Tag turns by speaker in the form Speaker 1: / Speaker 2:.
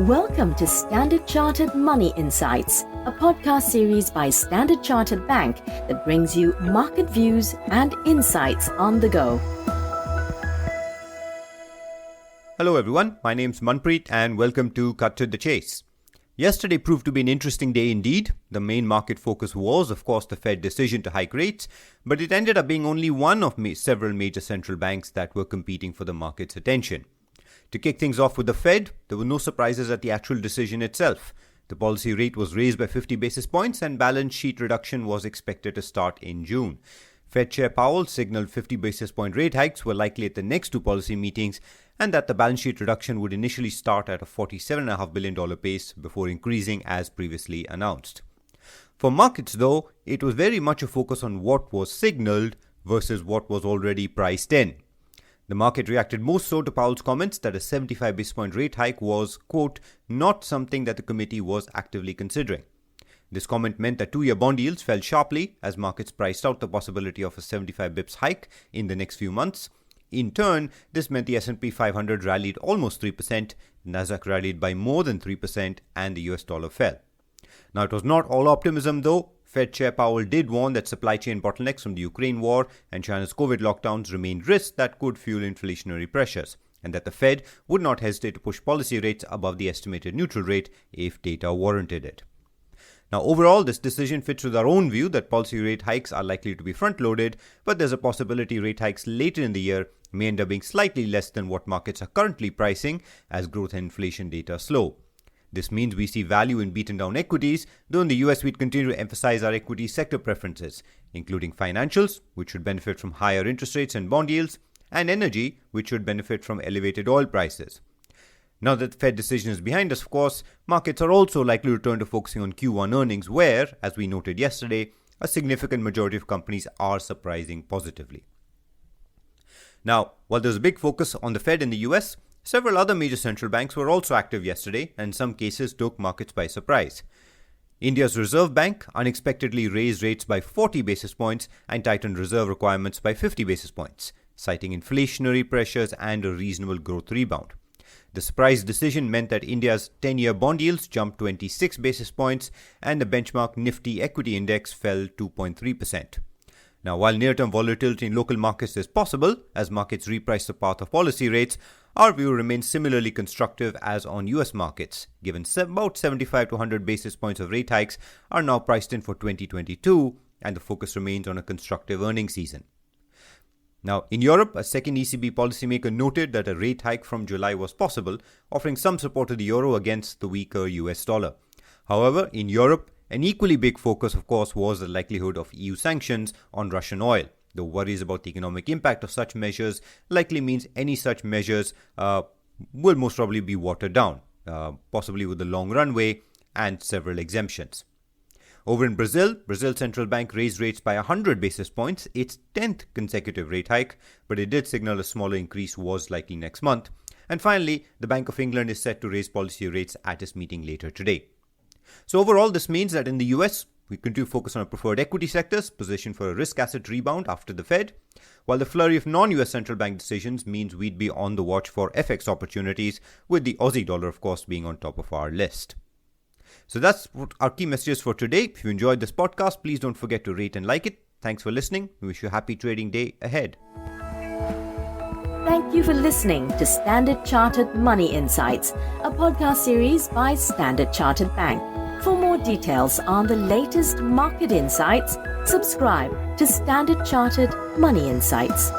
Speaker 1: Welcome to Standard Chartered Money Insights, a podcast series by Standard Chartered Bank that brings you market views and insights on the go.
Speaker 2: Hello everyone, my name's Manpreet and welcome to Cut to the Chase. Yesterday proved to be an interesting day indeed. The main market focus was, of course, the Fed decision to hike rates, but it ended up being only one of several major central banks that were competing for the market's attention. To kick things off with the Fed, there were no surprises at the actual decision itself. The policy rate was raised by 50 basis points and balance sheet reduction was expected to start in June. Fed Chair Powell signaled 50 basis point rate hikes were likely at the next two policy meetings and that the balance sheet reduction would initially start at a $47.5 billion pace before increasing as previously announced. For markets though, it was very much a focus on what was signaled versus what was already priced in. The market reacted most so to Powell's comments that a 75 basis point rate hike was, quote, not something that the committee was actively considering. This comment meant that two-year bond yields fell sharply as markets priced out the possibility of a 75 bips hike in the next few months. In turn, this meant the S&P 500 rallied almost 3%, Nasdaq rallied by more than 3%, and the US dollar fell. Now, it was not all optimism though. Fed Chair Powell did warn that supply chain bottlenecks from the Ukraine war and China's COVID lockdowns remained risks that could fuel inflationary pressures, and that the Fed would not hesitate to push policy rates above the estimated neutral rate if data warranted it. Now, overall, this decision fits with our own view that policy rate hikes are likely to be front-loaded, but there's a possibility rate hikes later in the year may end up being slightly less than what markets are currently pricing as growth and inflation data slow. This means we see value in beaten down equities, though in the US we'd continue to emphasize our equity sector preferences, including financials, which should benefit from higher interest rates and bond yields, and energy, which should benefit from elevated oil prices. Now that the Fed decision is behind us, of course, markets are also likely to return to focusing on Q1 earnings where, as we noted yesterday, a significant majority of companies are surprising positively. Now, while there's a big focus on the Fed in the US, several other major central banks were also active yesterday and in some cases took markets by surprise. India's Reserve Bank unexpectedly raised rates by 40 basis points and tightened reserve requirements by 50 basis points, citing inflationary pressures and a reasonable growth rebound. The surprise decision meant that India's 10-year bond yields jumped 26 basis points and the benchmark Nifty equity index fell 2.3%. Now, while near-term volatility in local markets is possible as markets reprice the path of policy rates, our view remains similarly constructive as on US markets, given about 75 to 100 basis points of rate hikes are now priced in for 2022 and the focus remains on a constructive earnings season. Now, in Europe, a second ECB policymaker noted that a rate hike from July was possible, offering some support to the euro against the weaker US dollar. However, in Europe, an equally big focus, of course, was the likelihood of EU sanctions on Russian oil. The worries about the economic impact of such measures likely means any such measures will most probably be watered down, possibly with a long runway and several exemptions. Over in Brazil, Brazil's central bank raised rates by 100 basis points, its 10th consecutive rate hike, but it did signal a smaller increase was likely next month. And finally, the Bank of England is set to raise policy rates at its meeting later today. So overall, this means that in the US, we continue to focus on our preferred equity sectors, positioned for a risk asset rebound after the Fed, while the flurry of non-US central bank decisions means we'd be on the watch for FX opportunities, with the Aussie dollar, of course, being on top of our list. So that's what our key messages for today. If you enjoyed this podcast, please don't forget to rate and like it. Thanks for listening. We wish you a happy trading day ahead.
Speaker 1: Thank you for listening to Standard Chartered Money Insights, a podcast series by Standard Chartered Bank. For more details on the latest market insights, subscribe to Standard Chartered Money Insights.